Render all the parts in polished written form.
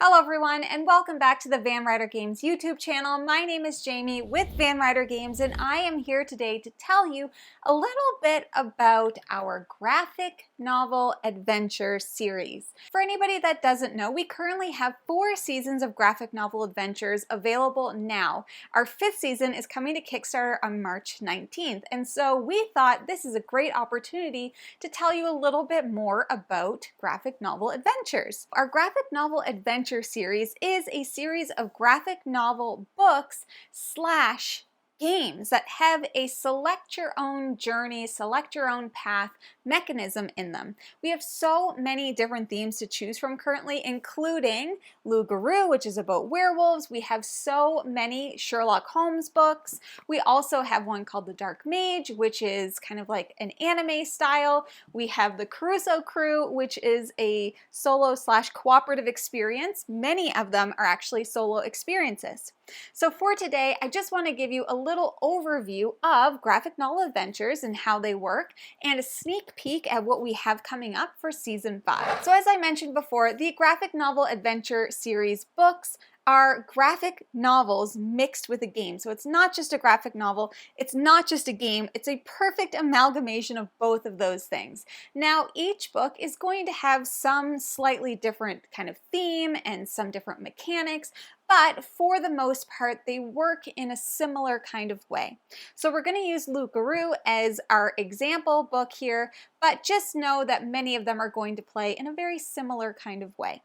Hello everyone and welcome back to the Van Ryder Games YouTube channel. My name is Jamie with Van Ryder Games and I am here today to tell you a little bit about our graphic novel adventure series. For anybody that doesn't know, we currently have 4 seasons of graphic novel adventures available now. Our 5th season is coming to Kickstarter on March 19th, and so we thought this is a great opportunity to tell you a little bit more about graphic novel adventures. Our graphic novel adventure series is a series of graphic novel books slash games that have a select your own journey, select your own path mechanism in them. We have so many different themes to choose from currently, including Loup-Garou, which is about werewolves. We have so many Sherlock Holmes books. We also have one called The Dark Mage, which is kind of like an anime style. We have the Crusoe Crew, which is a solo slash cooperative experience. Many of them are actually solo experiences. So for today, I just want to give you a little overview of graphic novel adventures and how they work, and a sneak peek at what we have coming up for season 5. So as I mentioned before, the graphic novel adventure series books are graphic novels mixed with a game. So it's not just a graphic novel, it's not just a game, it's a perfect amalgamation of both of those things. Now, each book is going to have some slightly different kind of theme and some different mechanics, but for the most part, they work in a similar kind of way. So we're going to use Loup-Garou as our example book here, but just know that many of them are going to play in a very similar kind of way.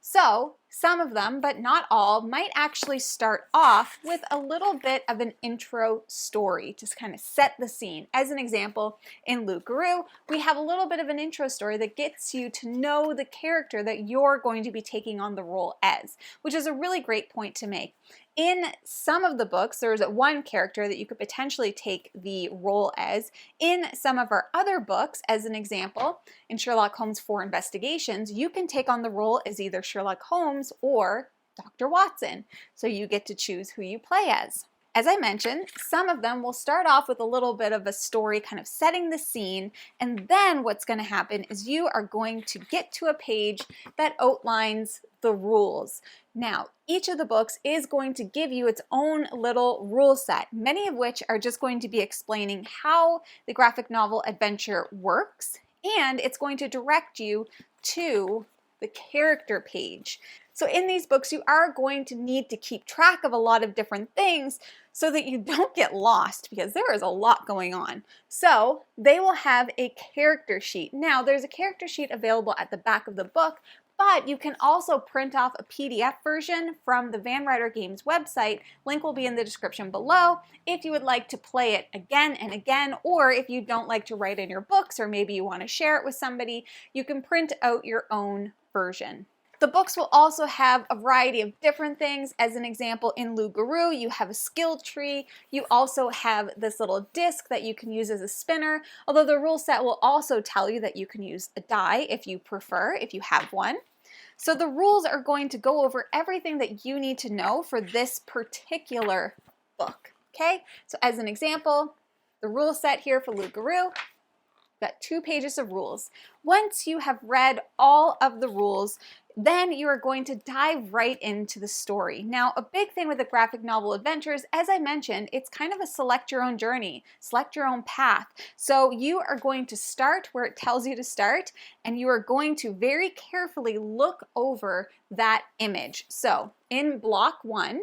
So some of them, but not all, might actually start off with a little bit of an intro story to kind of set the scene. As an example, in Loup-Garou, we have a little bit of an intro story that gets you to know the character that you're going to be taking on the role as, which is a really great point to make. In some of the books, there's one character that you could potentially take the role as. In some of our other books, as an example, in Sherlock Holmes 4 Investigations, you can take on the role as either Sherlock Holmes or Dr. Watson. So you get to choose who you play as. As I mentioned, some of them will start off with a little bit of a story kind of setting the scene, and then what's going to happen is you are going to get to a page that outlines the rules. Now, each of the books is going to give you its own little rule set, many of which are just going to be explaining how the graphic novel adventure works, and it's going to direct you to the character page. So in these books, you are going to need to keep track of a lot of different things so that you don't get lost, because there is a lot going on. So they will have a character sheet. Now, there's a character sheet available at the back of the book, but you can also print off a PDF version from the Van Ryder Games website. Link will be in the description below if you would like to play it again and again, or if you don't like to write in your books, or maybe you want to share it with somebody, you can print out your own version. The books will also have a variety of different things. As an example, in Loup-Garou, you have a skill tree. You also have this little disc that you can use as a spinner, although the rule set will also tell you that you can use a die if you prefer, if you have one. So the rules are going to go over everything that you need to know for this particular book, okay? So as an example, the rule set here for Loup-Garou, got 2 pages of rules. Once you have read all of the rules, then you are going to dive right into the story. Now, a big thing with the graphic novel adventures, as I mentioned, it's kind of a select your own journey, select your own path. So you are going to start where it tells you to start, and you are going to very carefully look over that image. So in block 1,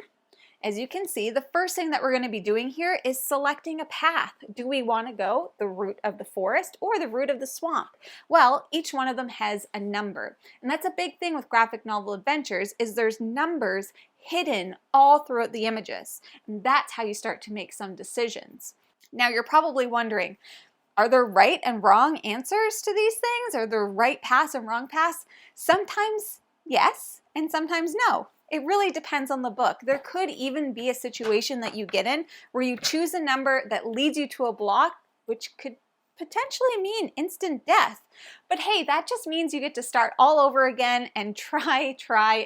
as you can see, the first thing that we're going to be doing here is selecting a path. Do we want to go the route of the forest or the route of the swamp? Well, each one of them has a number. And that's a big thing with graphic novel adventures, is there's numbers hidden all throughout the images. And that's how you start to make some decisions. Now, you're probably wondering, are there right and wrong answers to these things? Are there right paths and wrong paths? Sometimes yes, and sometimes no. It really depends on the book. There could even be a situation that you get in where you choose a number that leads you to a block, which could potentially mean instant death. But hey, that just means you get to start all over again and try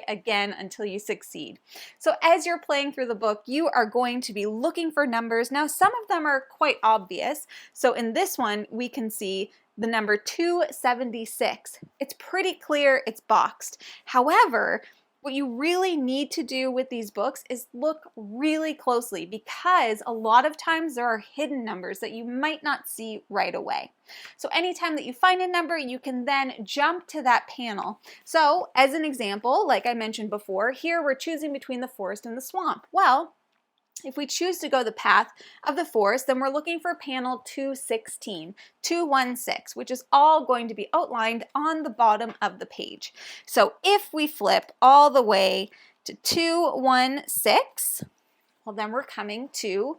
again until you succeed. So as you're playing through the book, you are going to be looking for numbers. Now, some of them are quite obvious. So in this one, we can see the number 276. It's pretty clear it's boxed. However, What you really need to do with these books is look really closely, because a lot of times there are hidden numbers that you might not see right away. So anytime that you find a number, you can then jump to that panel. So as an example, like I mentioned before, here we're choosing between the forest and the swamp. Well, if we choose to go the path of the forest, then we're looking for panel 216, 216, which is all going to be outlined on the bottom of the page. So if we flip all the way to 216, well, then we're coming to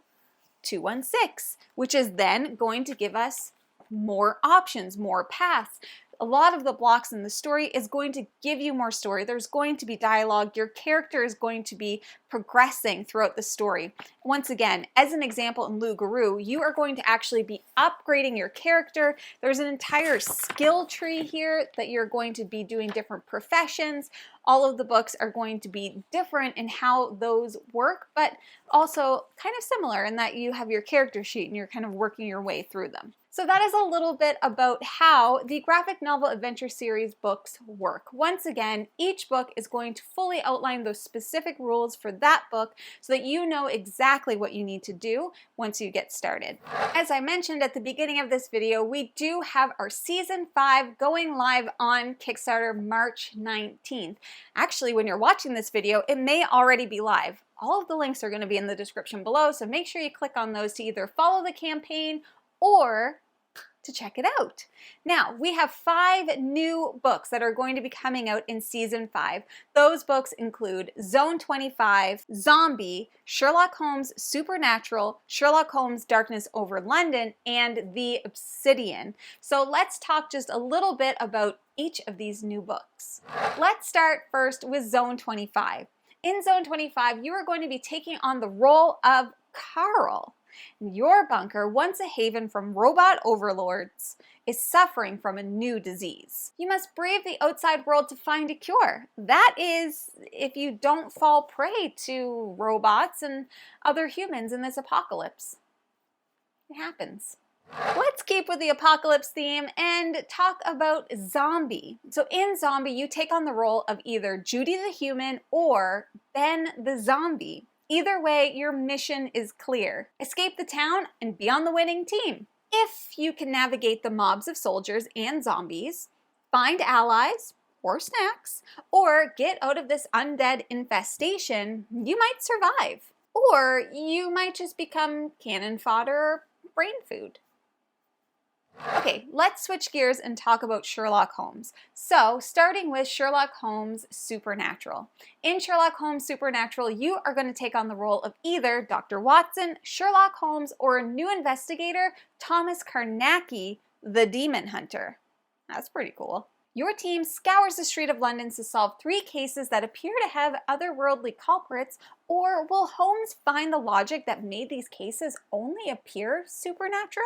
216, which is then going to give us more options, more paths. A lot of the blocks in the story is going to give you more story. There's going to be dialogue. Your character is going to be progressing throughout the story. Once again, as an example in Loup-Garou, you are going to actually be upgrading your character. There's an entire skill tree here that you're going to be doing different professions. All of the books are going to be different in how those work, but also kind of similar in that you have your character sheet and you're kind of working your way through them. So that is a little bit about how the graphic novel adventure series books work. Once again, each book is going to fully outline those specific rules for that book so that you know exactly what you need to do once you get started. As I mentioned at the beginning of this video, we do have our season 5 going live on Kickstarter March 19th. Actually, when you're watching this video, it may already be live. All of the links are going to be in the description below, so make sure you click on those to either follow the campaign or to check it out. Now, we have 5 new books that are going to be coming out in season 5. Those books include Zone 25, Zombie, Sherlock Holmes Supernatural, Sherlock Holmes Darkness Over London, and The Obsidian. So let's talk just a little bit about each of these new books. Let's start first with Zone 25. In Zone 25, you are going to be taking on the role of Carl. Your bunker, once a haven from robot overlords, is suffering from a new disease. You must brave the outside world to find a cure. That is, if you don't fall prey to robots and other humans in this apocalypse. It happens. Let's keep with the apocalypse theme and talk about Zombie. So in Zombie, you take on the role of either Judy the human or Ben the zombie. Either way, your mission is clear. Escape the town and be on the winning team. If you can navigate the mobs of soldiers and zombies, find allies or snacks, or get out of this undead infestation, you might survive. Or you might just become cannon fodder or brain food. Okay, let's switch gears and talk about Sherlock Holmes. So, starting with Sherlock Holmes Supernatural. In Sherlock Holmes Supernatural, you are going to take on the role of either Dr. Watson, Sherlock Holmes, or a new investigator, Thomas Carnacki, the Demon Hunter. That's pretty cool. Your team scours the street of London to solve 3 cases that appear to have otherworldly culprits, or will Holmes find the logic that made these cases only appear supernatural?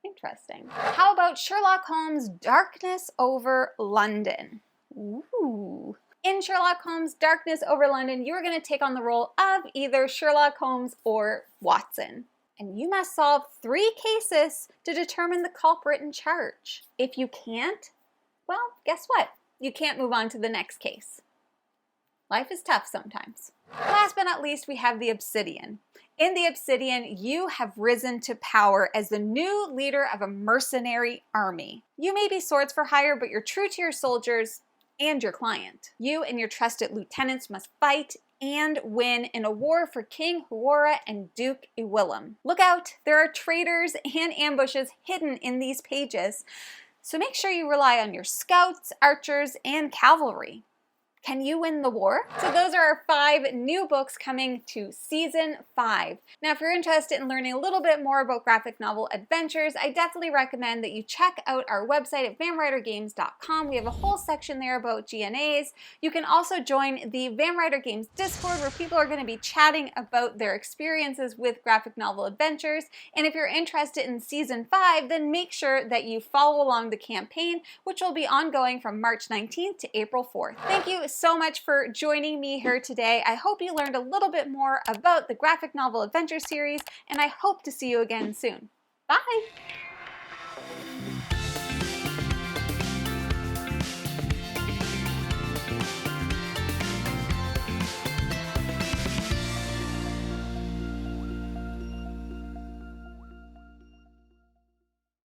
Interesting. How about Sherlock Holmes Darkness Over London? Ooh. In Sherlock Holmes Darkness Over London, you are going to take on the role of either Sherlock Holmes or Watson. And you must solve 3 cases to determine the culprit in charge. If you can't, well, guess what? You can't move on to the next case. Life is tough sometimes. Last but not least, we have the Obsidian. In the Obsidian, you have risen to power as the new leader of a mercenary army. You may be swords for hire, but you're true to your soldiers and your client. You and your trusted lieutenants must fight and win in a war for King Huora and Duke Ewillem. Look out, there are traitors and ambushes hidden in these pages, so make sure you rely on your scouts, archers, and cavalry. Can you win the war? So those are our 5 new books coming to season 5. Now, if you're interested in learning a little bit more about graphic novel adventures, I definitely recommend that you check out our website at vanrydergames.com. We have a whole section there about GNAs. You can also join the Van Ryder Games Discord, where people are going to be chatting about their experiences with graphic novel adventures. And if you're interested in season 5, then make sure that you follow along the campaign, which will be ongoing from March 19th to April 4th. Thank you so much for joining me here today. I hope you learned a little bit more about the graphic novel adventure series, and I hope to see you again soon. Bye!